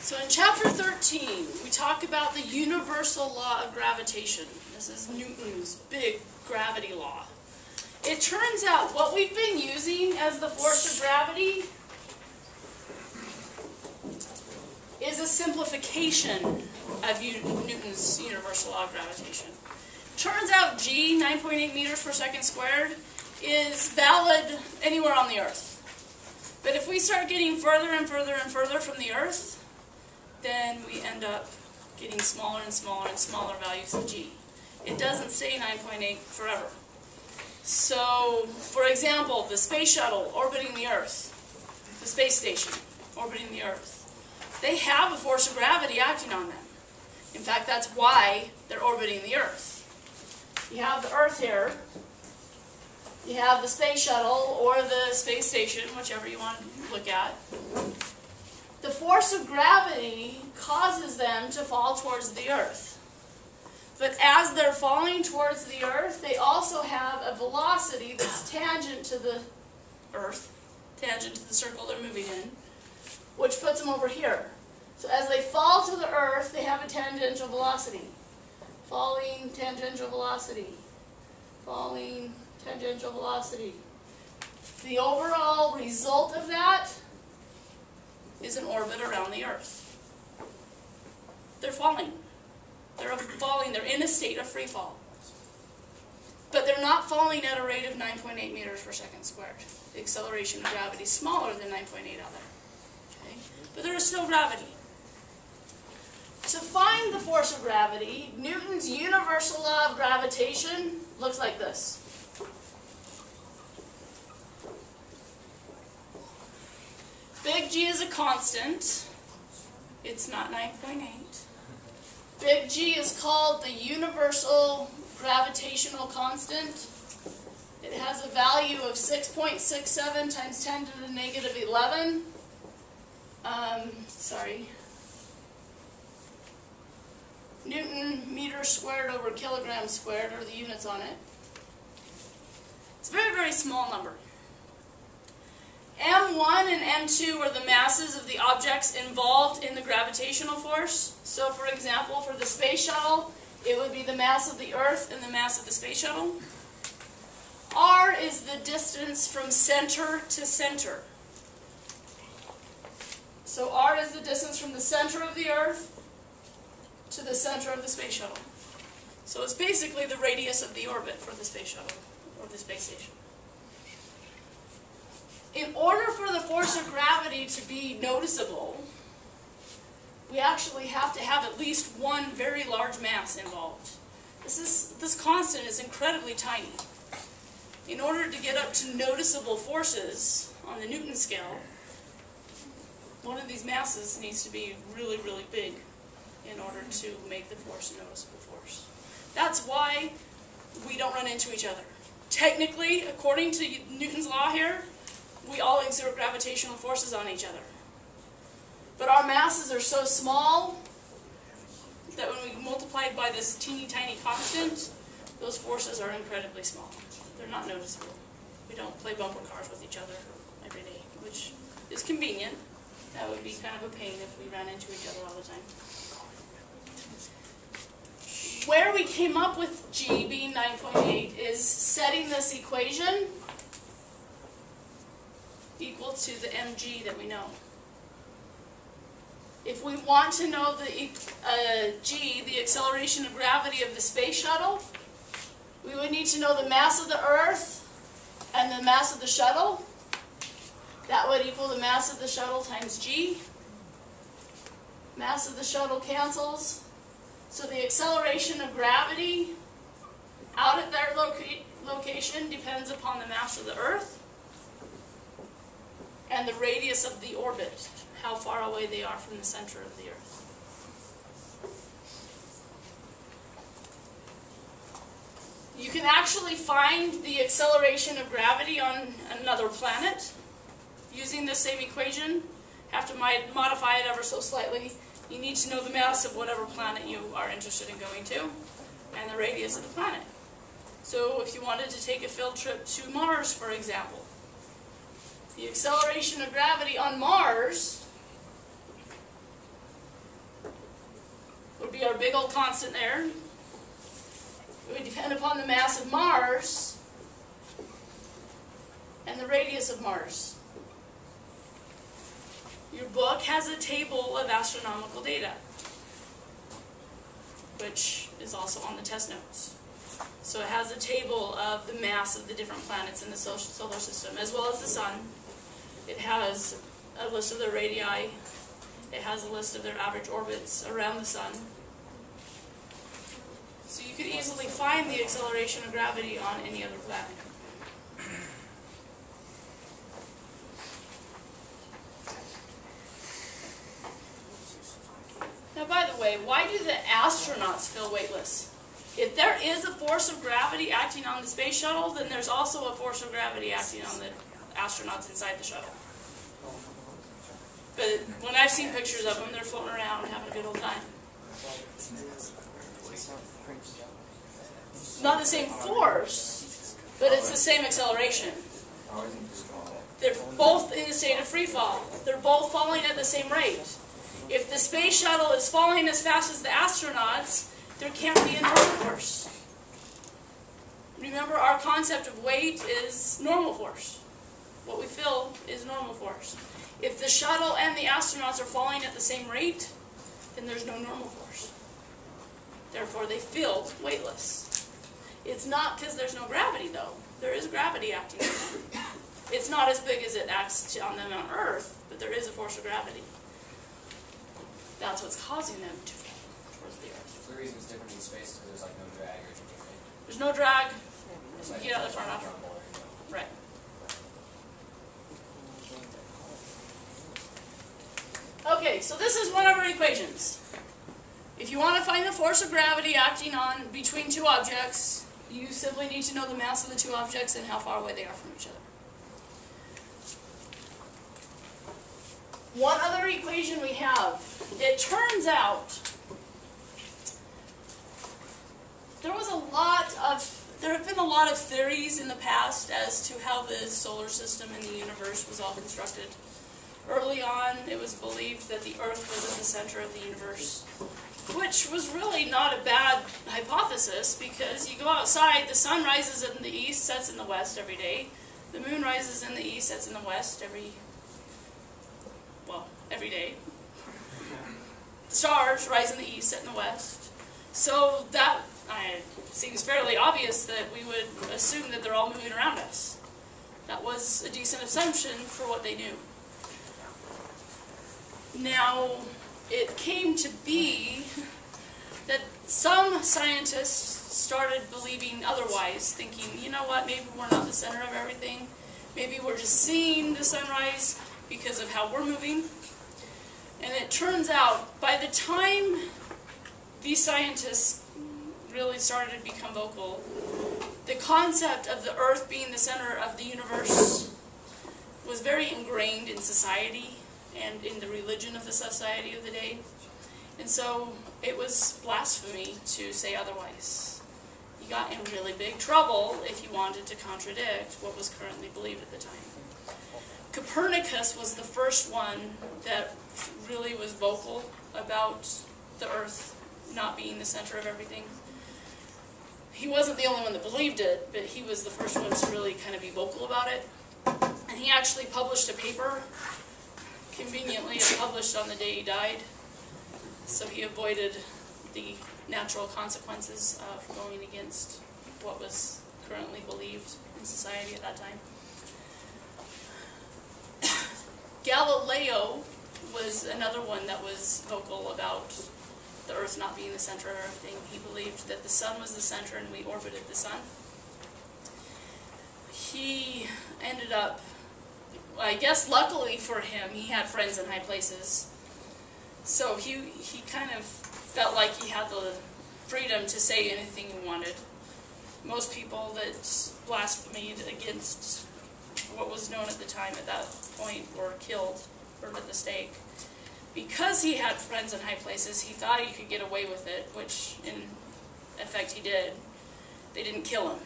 So in chapter 13, we talk about the universal law of gravitation. This is Newton's big gravity law. It turns out what we've been using as the force of gravity is a simplification of Newton's universal law of gravitation. Turns out G, 9.8 meters per second squared, is valid anywhere on the Earth. But if we start getting further and further and further from the Earth, then we end up getting smaller and smaller and smaller values of G. It doesn't stay 9.8 forever. So, for example, the space shuttle orbiting the Earth, the space station orbiting the Earth, they have a force of gravity acting on them. In fact, that's why they're orbiting the Earth. You have the Earth here, you have the space shuttle or the space station, whichever you want to look at. The force of gravity causes them to fall towards the Earth. But as they're falling towards the Earth, they also have a velocity that's tangent to the Earth, tangent to the circle they're moving in, which puts them over here. So as they fall to the Earth, they have a tangential velocity. Falling, tangential velocity. Falling, tangential velocity. The overall result of that is an orbit around the Earth. They're falling. They're falling. They're in a state of free fall. But they're not falling at a rate of 9.8 meters per second squared. The acceleration of gravity is smaller than 9.8 out there. Okay? But there is still gravity. To find the force of gravity, Newton's universal law of gravitation looks like this. Big G is a constant. It's not 9.8. Big G is called the universal gravitational constant. It has a value of 6.67 times 10 to the negative 11. Newton meter squared over kilogram squared are the units on it. It's a very, very small number. M1 and M2 are the masses of the objects involved in the gravitational force. So, for example, for the space shuttle, it would be the mass of the Earth and the mass of the space shuttle. R is the distance from center to center. So R is the distance from the center of the Earth to the center of the space shuttle. So it's basically the radius of the orbit for the space shuttle or the space station. In order for the force of gravity to be noticeable, we actually have to have at least one very large mass involved. This constant is incredibly tiny. In order to get up to noticeable forces on the Newton scale, one of these masses needs to be really, really big in order to make the force a noticeable force. That's why we don't run into each other. Technically, according to Newton's law here, we all exert gravitational forces on each other. But our masses are so small that when we multiply it by this teeny tiny constant, those forces are incredibly small. They're not noticeable. We don't play bumper cars with each other every day, which is convenient. That would be kind of a pain if we ran into each other all the time. Where we came up with G being 9.8 is setting this equation equal to the mg that we know. If we want to know the g, the acceleration of gravity of the space shuttle, we would need to know the mass of the Earth and the mass of the shuttle. That would equal the mass of the shuttle times g. Mass of the shuttle cancels. So the acceleration of gravity out at their location depends upon the mass of the Earth and the radius of the orbit, how far away they are from the center of the Earth. You can actually find the acceleration of gravity on another planet using the same equation. Have to modify it ever so slightly. You need to know the mass of whatever planet you are interested in going to and the radius of the planet. So if you wanted to take a field trip to Mars, for example, the acceleration of gravity on Mars big old constant there. It would depend upon the mass of Mars and the radius of Mars. Your book has a table of astronomical data, which is also on the test notes. So it has a table of the mass of the different planets in the solar system, as well as the Sun. It has a list of their radii. It has a list of their average orbits around the Sun. So you could easily find the acceleration of gravity on any other planet. Now, by the way, why do the astronauts feel weightless? If there is a force of gravity acting on the space shuttle, then there's also a force of gravity acting on the astronauts inside the shuttle. But when I've seen pictures of them, they're floating around and having a good old time. It's not the same force, but it's the same acceleration. They're both in a state of free fall. They're both falling at the same rate. If the space shuttle is falling as fast as the astronauts, there can't be a normal force. Remember, our concept of weight is normal force. What we feel is normal force. If the shuttle and the astronauts are falling at the same rate, then there's no normal force. Therefore, they feel weightless. It's not because there's no gravity, though. There is gravity acting on them. It's not as big as it acts on them on Earth, but there is a force of gravity. That's what's causing them to fall towards the Earth. The reason it's different in space is there's like no drag or anything, right? There's no drag. It's like You get out there far enough. Right. Okay, so this is one of our equations. If you want to find the force of gravity acting on between two objects, you simply need to know the mass of the two objects and how far away they are from each other. One other equation we have. It turns out there have been a lot of theories in the past as to how the solar system and the universe was all constructed. Early on, it was believed that the Earth was at the center of the universe, which was really not a bad hypothesis, because you go outside, the sun rises in the east, sets in the west every day. The moon rises in the east, sets in the west every day. The stars rise in the east, set in the west. So that seems fairly obvious that we would assume that they're all moving around us. That was a decent assumption for what they knew. Now, it came to be that some scientists started believing otherwise, thinking, you know what, maybe we're not the center of everything. Maybe we're just seeing the sunrise because of how we're moving. And it turns out, by the time these scientists really started to become vocal, the concept of the Earth being the center of the universe was very ingrained in society and in the religion of the society of the day. And so it was blasphemy to say otherwise. You got in really big trouble if you wanted to contradict what was currently believed at the time. Copernicus was the first one that really was vocal about the Earth not being the center of everything. He wasn't the only one that believed it, but he was the first one to really kind of be vocal about it. And he actually published a paper. Conveniently, it published on the day he died, so he avoided the natural consequences of going against what was currently believed in society at that time. Galileo was another one that was vocal about the Earth not being the center of everything. He believed that the sun was the center and we orbited the sun. He ended up, I guess luckily for him, he had friends in high places. So he kind of felt like he had the freedom to say anything he wanted. Most people that blasphemed against what was known at the time at that point were killed, burned at the stake. Because he had friends in high places, he thought he could get away with it, which in effect he did. They didn't kill him,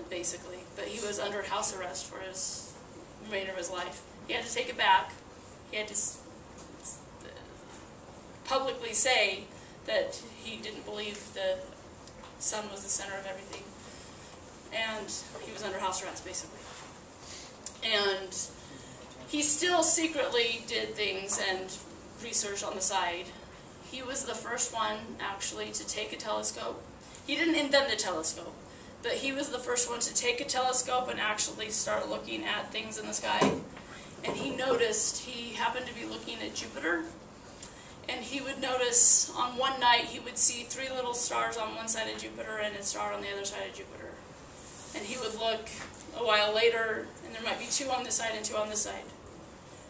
basically, but he was under house arrest for his remainder of his life. He had to take it back. He had to publicly say that he didn't believe the sun was the center of everything. And he was under house arrest, basically. And he still secretly did things and research on the side. He was the first one, actually, to take a telescope. He didn't invent the telescope, but he was the first one to take a telescope and actually start looking at things in the sky. And he noticed, he happened to be looking at Jupiter, and he would notice on one night he would see 3 little stars on one side of Jupiter and a star on the other side of Jupiter. And he would look a while later, and there might be 2 on this side and 2 on this side.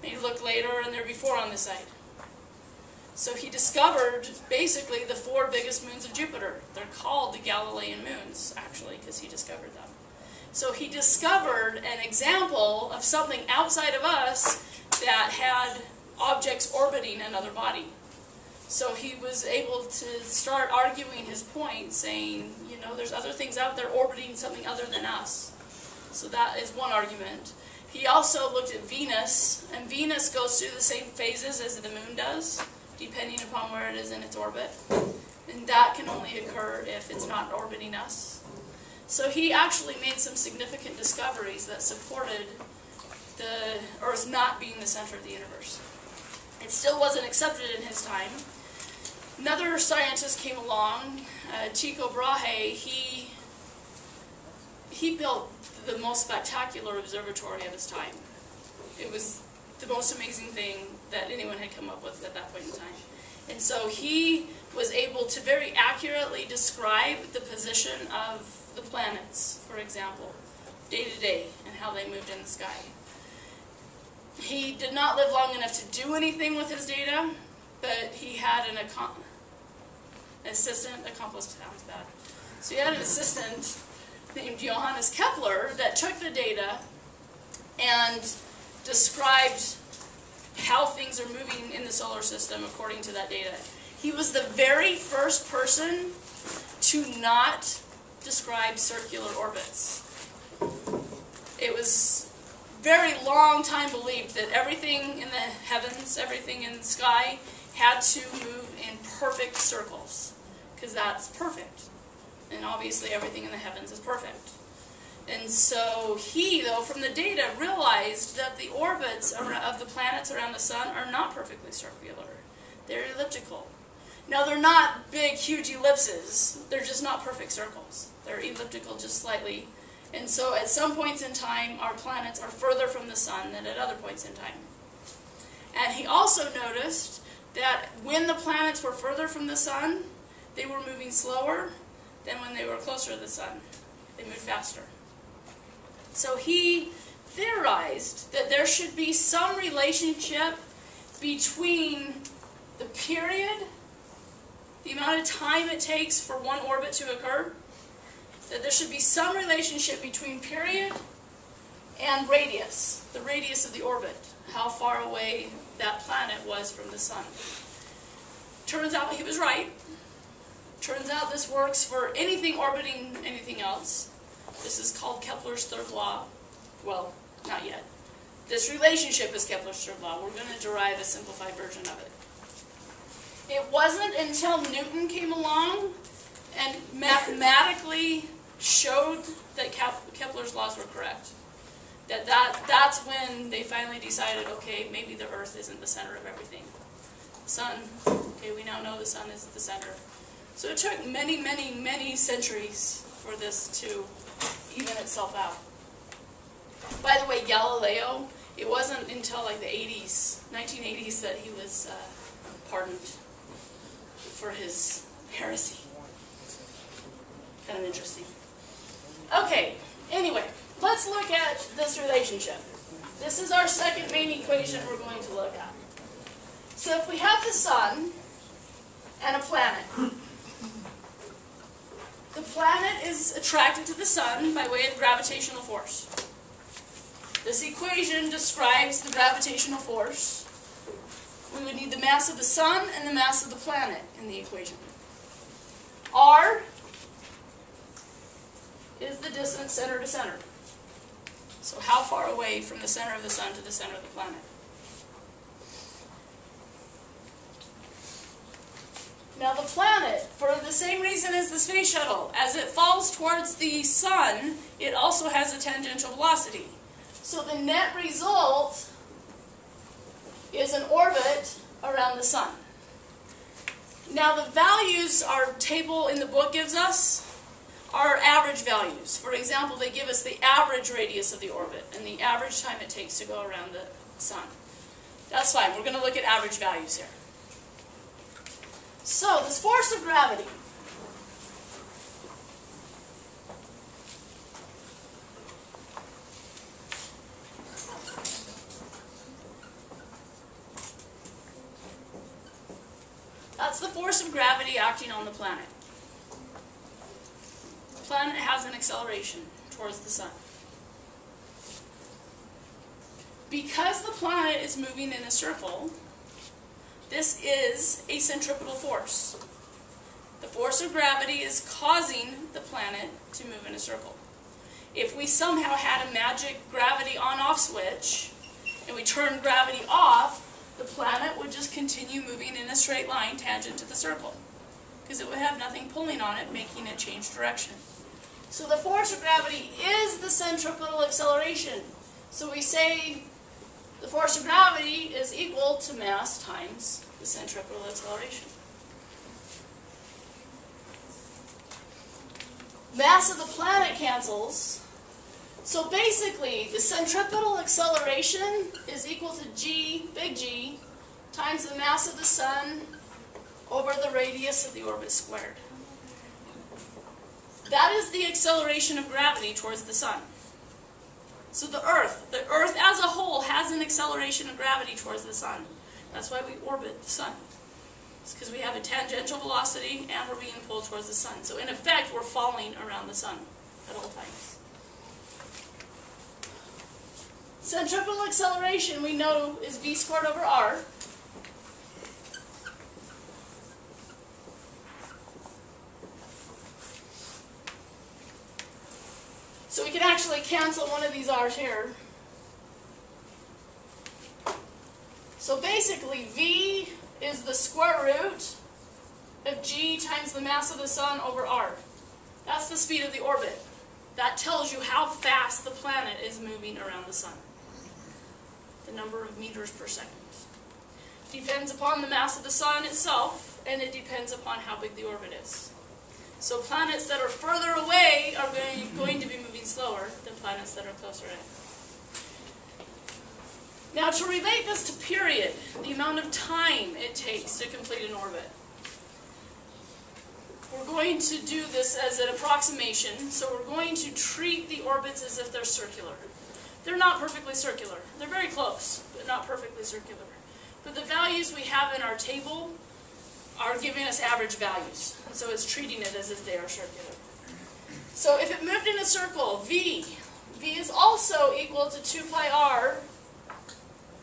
And he'd look later, and there'd be 4 on this side. So he discovered, basically, the 4 biggest moons of Jupiter. They're called the Galilean moons, actually, because he discovered them. So he discovered an example of something outside of us that had objects orbiting another body. So he was able to start arguing his point, saying, you know, there's other things out there orbiting something other than us. So that is one argument. He also looked at Venus, and Venus goes through the same phases as the moon does, depending upon where it is in its orbit. And that can only occur if it's not orbiting us. So he actually made some significant discoveries that supported the Earth not being the center of the universe. It still wasn't accepted in his time. Another scientist came along, Tycho Brahe. He built the most spectacular observatory of his time. It was the most amazing thing that anyone had come up with at that point in time. And so he was able to very accurately describe the position of the planets, for example, day to day, and how they moved in the sky. He did not live long enough to do anything with his data, but he had an assistant, accomplice sounds bad. So he had an assistant named Johannes Kepler that took the data and described how things are moving in the solar system according to that data. He was the very first person to not describe circular orbits. It was very long time believed that everything in the heavens, everything in the sky, had to move in perfect circles, because that's perfect. And obviously everything in the heavens is perfect. And so he, though, from the data, realized that the orbits of the planets around the sun are not perfectly circular. They're elliptical. Now, they're not big, huge ellipses. They're just not perfect circles. They're elliptical just slightly. And so at some points in time, our planets are further from the sun than at other points in time. And he also noticed that when the planets were further from the sun, they were moving slower than when they were closer to the sun. They moved faster. So he theorized that there should be some relationship between the period, the amount of time it takes for one orbit to occur, that there should be some relationship between period and radius, the radius of the orbit, how far away that planet was from the sun. Turns out he was right. Turns out this works for anything orbiting anything else. This is called Kepler's third law. Well, not yet. This relationship is Kepler's third law. We're going to derive a simplified version of it. It wasn't until Newton came along and mathematically showed that Kepler's laws were correct. That's when they finally decided, okay, maybe the Earth isn't the center of everything. The sun, okay, we now know the sun is the center. So it took many, many, many centuries for this to even itself out. By the way, Galileo, it wasn't until like the 1980s, that he was pardoned for his heresy. Kind of interesting. Okay, anyway, let's look at this relationship. This is our second main equation we're going to look at. So if we have the sun and a planet, the planet is attracted to the sun by way of gravitational force. This equation describes the gravitational force. We would need the mass of the sun and the mass of the planet in the equation. R is the distance center to center. So how far away from the center of the sun to the center of the planet? Now the planet, for the same reason as the space shuttle, as it falls towards the sun, it also has a tangential velocity. So the net result is an orbit around the sun. Now the values our table in the book gives us are average values. For example, they give us the average radius of the orbit and the average time it takes to go around the sun. That's fine. We're going to look at average values here. So, this force of gravity. That's the force of gravity acting on the planet. The planet has an acceleration towards the sun. Because the planet is moving in a circle, this is a centripetal force. The force of gravity is causing the planet to move in a circle. If we somehow had a magic gravity on-off switch, and we turned gravity off, the planet would just continue moving in a straight line tangent to the circle, because it would have nothing pulling on it, making it change direction. So the force of gravity is the centripetal acceleration. So we say the force of gravity is equal to mass times the centripetal acceleration. Mass of the planet cancels. So basically, the centripetal acceleration is equal to G, big G, times the mass of the sun over the radius of the orbit squared. That is the acceleration of gravity towards the sun. So the Earth as a whole has an acceleration of gravity towards the sun. That's why we orbit the sun. It's because we have a tangential velocity and we're being pulled towards the sun. So in effect, we're falling around the sun at all times. Centripetal acceleration, we know, is v squared over r. So we can actually cancel one of these r's here. So basically, v is the square root of g times the mass of the sun over r. That's the speed of the orbit. That tells you how fast the planet is moving around the sun. The number of meters per second. Depends upon the mass of the sun itself, and it depends upon how big the orbit is. So planets that are further away are going to be moving slower than planets that are closer in. Now to relate this to period, the amount of time it takes to complete an orbit. We're going to do this as an approximation, so we're going to treat the orbits as if they're circular. They're not perfectly circular. They're very close, but not perfectly circular. But the values we have in our table are giving us average values. And so it's treating it as if they are circular. So if it moved in a circle, v is also equal to 2 pi r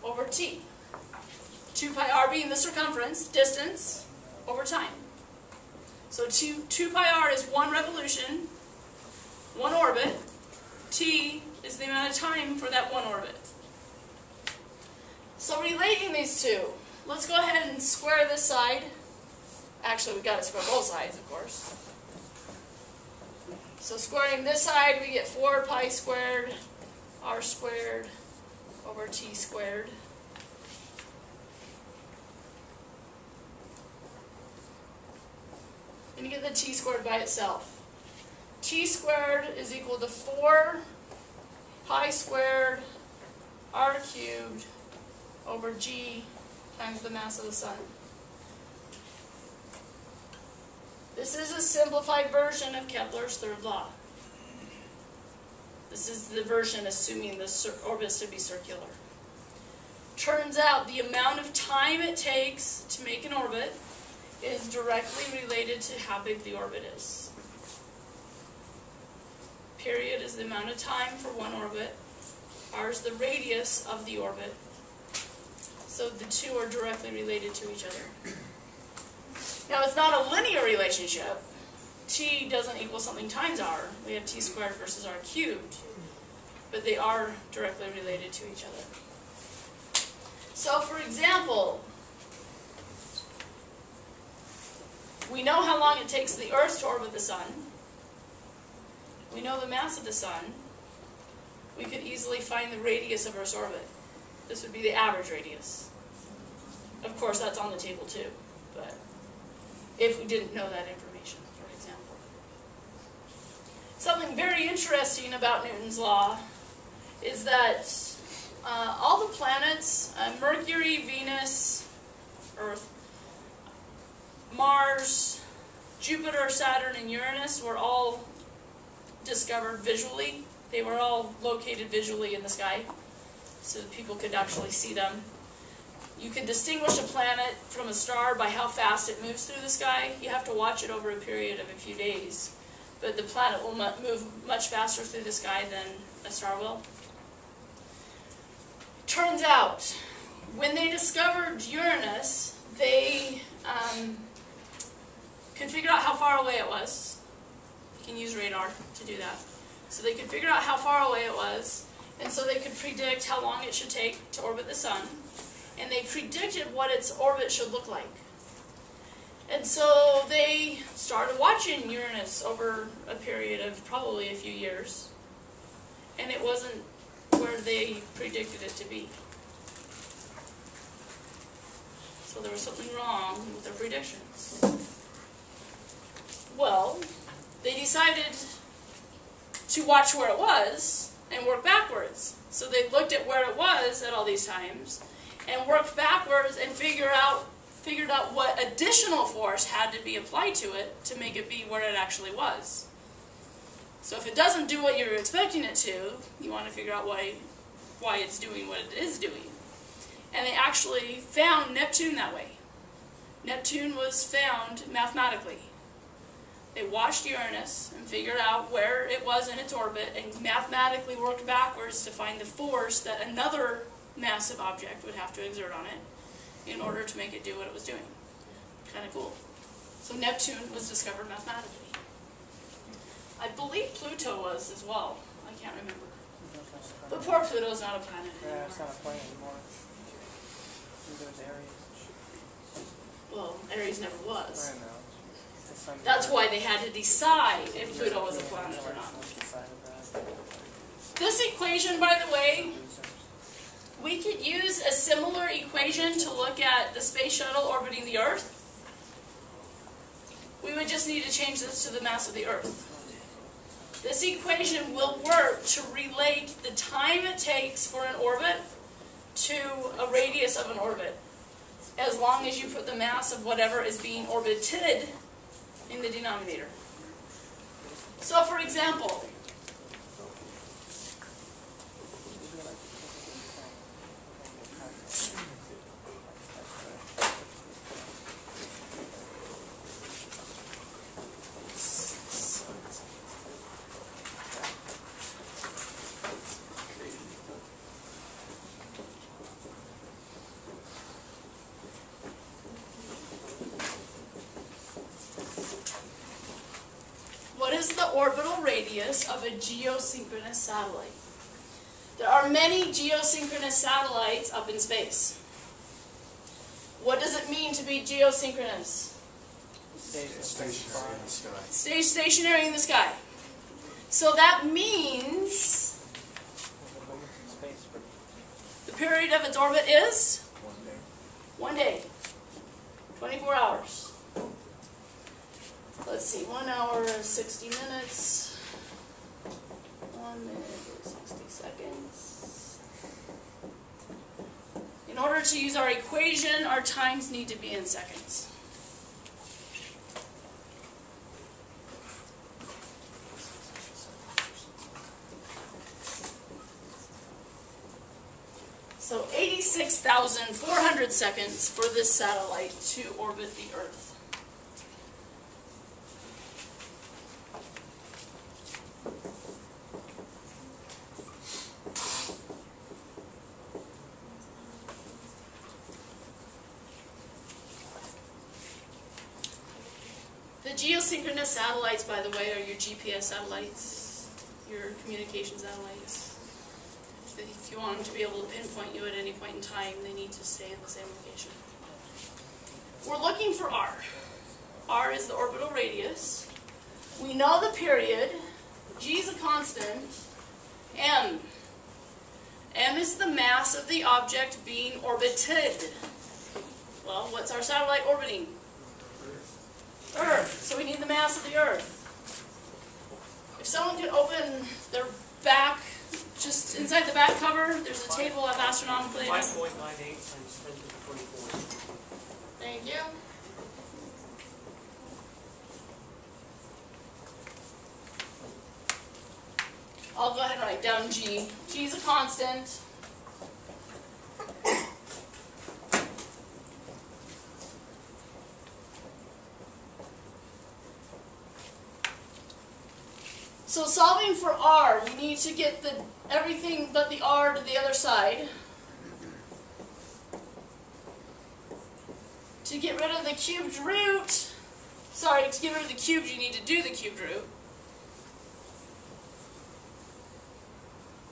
over t. 2 pi r being the circumference, distance, over time. So 2 pi r is one revolution, one orbit. T is the amount of time for that one orbit. So relating these two, let's go ahead and square this side. Actually, we've got to square both sides, of course. So squaring this side, we get 4 pi squared r squared over t squared. And you get the t squared by itself. T squared is equal to 4 pi squared r cubed over g times the mass of the sun. This is a simplified version of Kepler's third law. This is the version assuming the orbits to be circular. Turns out the amount of time it takes to make an orbit is directly related to how big the orbit is. Period is the amount of time for one orbit. R is the radius of the orbit. So the two are directly related to each other. Now it's not a linear relationship. T doesn't equal something times r. We have t squared versus r cubed. But they are directly related to each other. So for example, We know how long it takes the Earth to orbit the Sun. We know the mass of the Sun. We could easily find the radius of Earth's orbit. This would be the average radius. Of course, that's on the table too, but if we didn't know that information, for example. Something very interesting about Newton's law is that all the planets, Mercury, Venus, Earth, Mars, Jupiter, Saturn, and Uranus were all discovered visually. They were all located visually in the sky, so that people could actually see them. You can distinguish a planet from a star by how fast it moves through the sky. You have to watch it over a period of a few days. But the planet will move much faster through the sky than a star will. Turns out, when they discovered Uranus, they could figure out how far away it was. You can use radar to do that. So they could figure out how far away it was, and so they could predict how long it should take to orbit the Sun. And they predicted what its orbit should look like. And so they started watching Uranus over a period of probably a few years. And it wasn't where they predicted it to be. So there was something wrong with their predictions. Well, they decided to watch where it was and work backwards. So they looked at where it was at all these times and worked backwards and figured out what additional force had to be applied to it to make it be where it actually was. So if it doesn't do what you're expecting it to, you want to figure out why it's doing what it is doing. And they actually found Neptune that way. Neptune was found mathematically. They watched Uranus and figured out where it was in its orbit and mathematically worked backwards to find the force that another massive object would have to exert on it in order to make it do what it was doing. Kind of cool. So Neptune was discovered mathematically. I believe Pluto was as well. I can't remember. But poor Pluto's not a planet anymore. Yeah, it's not a planet anymore. There's Aries. Well, Aries never was. I know. That's why they had to decide if Pluto was a planet or not. This equation, by the way, we could use a similar equation to look at the space shuttle orbiting the Earth. We would just need to change this to the mass of the Earth. This equation will work to relate the time it takes for an orbit to a radius of an orbit, as long as you put the mass of whatever is being orbited in the denominator. So, for example, what is the orbital radius of a geosynchronous satellite? There are many geosynchronous satellites up in space. What does it mean to be geosynchronous? Stationary in the sky. Stay stationary in the sky. So that means the period of its orbit is 1 day. 24 hours. Let's see, 1 hour is 60 minutes. 1 minute is 60 seconds. In order to use our equation, our times need to be in seconds. So 86,400 seconds for this satellite to orbit the Earth. The geosynchronous satellites, by the way, are your GPS satellites, your communication satellites. If you want them to be able to pinpoint you at any point in time, they need to stay in the same location. We're looking for R. r is the orbital radius. We know the period. G is a constant. M. M is the mass of the object being orbited. Well, what's our satellite orbiting? Earth. So we need the mass of the Earth. If someone could open their back, just inside the back cover, there's a table of astronomical data. 5.98 times 10 to the 24. Thank you. I'll go ahead and write down G. G is a constant. So solving for r, we need to get everything but the r to the other side. To get rid of the cubed root, to get rid of the cubed, you need to do the cubed root.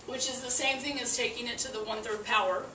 Which is the same thing as taking it to the 1/3 power.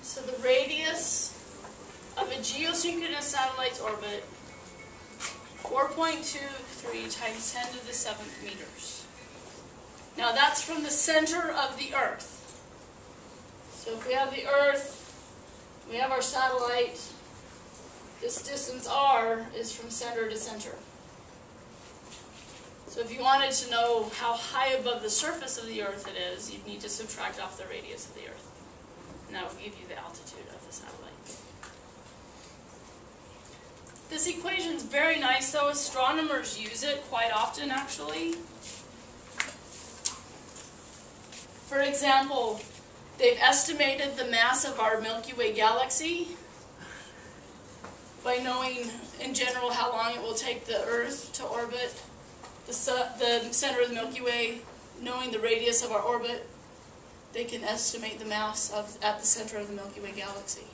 So the radius of a geosynchronous satellite's orbit, 4.23 times 10 to the 7th meters. Now that's from the center of the Earth. So if we have the Earth, we have our satellite, this distance r is from center to center. So if you wanted to know how high above the surface of the Earth it is, you'd need to subtract off the radius of the Earth. And that would give you the altitude of the satellite. This equation is very nice, though. Astronomers use it quite often, actually. For example, they've estimated the mass of our Milky Way galaxy by knowing, in general, how long it will take the Earth to orbit the center of the Milky Way, knowing the radius of our orbit. They can estimate the mass at the center of the Milky Way galaxy,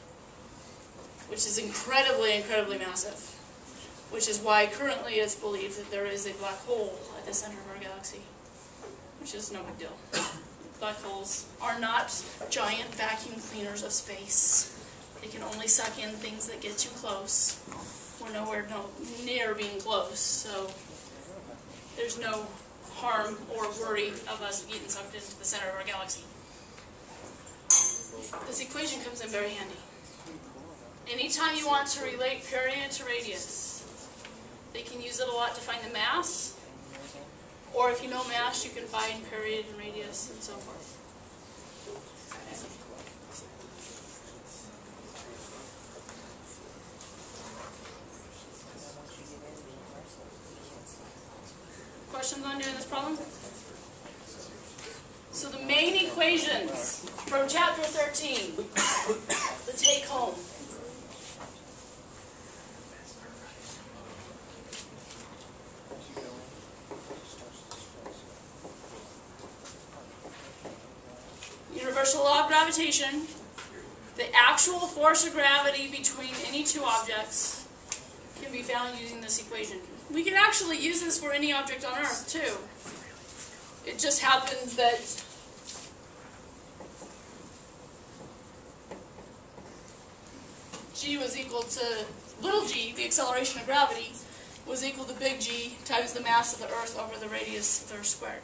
which is incredibly, incredibly massive, which is why currently it's believed that there is a black hole at the center of our galaxy, which is no big deal. Black holes are not giant vacuum cleaners of space. They can only suck in things that get too close. We're nowhere near being close, so there's no harm or worry of us getting sucked into the center of our galaxy. This equation comes in very handy. Anytime you want to relate period to radius, they can use it a lot to find the mass, or if you know mass, you can find period and radius and so forth. Questions on doing this problem? So the main equations from chapter 13, the take home. Universal law of gravitation, the actual force of gravity between any two objects, can be found using this equation. We can actually use this for any object on Earth, too. It just happens that G was equal to little g, the acceleration of gravity, was equal to big G times the mass of the Earth over the radius of the Earth squared.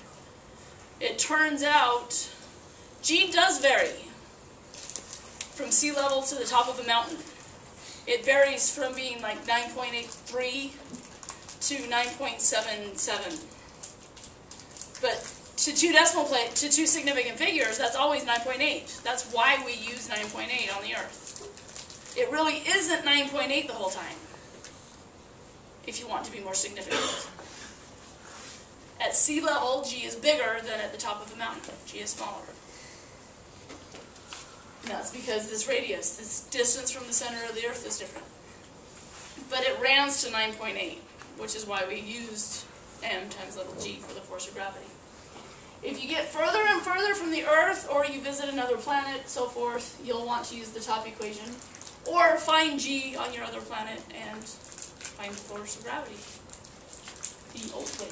It turns out G does vary from sea level to the top of a mountain. It varies from being like 9.83 to 9.77. But to two significant figures, that's always 9.8. That's why we use 9.8 on the Earth. It really isn't 9.8 the whole time, if you want to be more significant. At sea level, G is bigger than at the top of the mountain. G is smaller. And that's because this radius, this distance from the center of the Earth is different. But it rounds to 9.8, which is why we used m times little g for the force of gravity. If you get further and further from the Earth, or you visit another planet, so forth, you'll want to use the top equation. Or find G on your other planet and find the force of gravity the old way.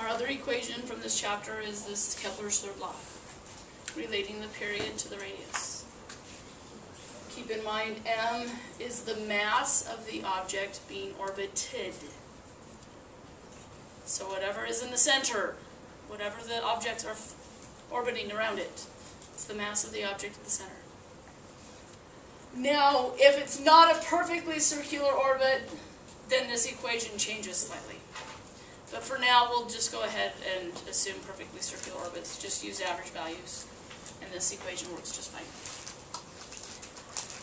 Our other equation from this chapter is this Kepler's third law, relating the period to the radius. Keep in mind, m is the mass of the object being orbited. So whatever is in the center, whatever the objects are orbiting around it, it's the mass of the object at the center. Now, if it's not a perfectly circular orbit, then this equation changes slightly. But for now, we'll just go ahead and assume perfectly circular orbits. Just use average values, and this equation works just fine.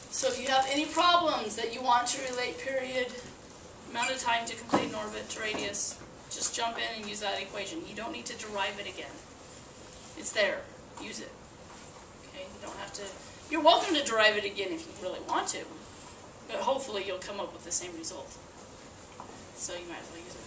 So if you have any problems that you want to relate period, amount of time to complete an orbit to radius, just jump in and use that equation. You don't need to derive it again. It's there. Use it. Okay? You don't have to. You're welcome to derive it again if you really want to, but hopefully you'll come up with the same result. So you might as well use it.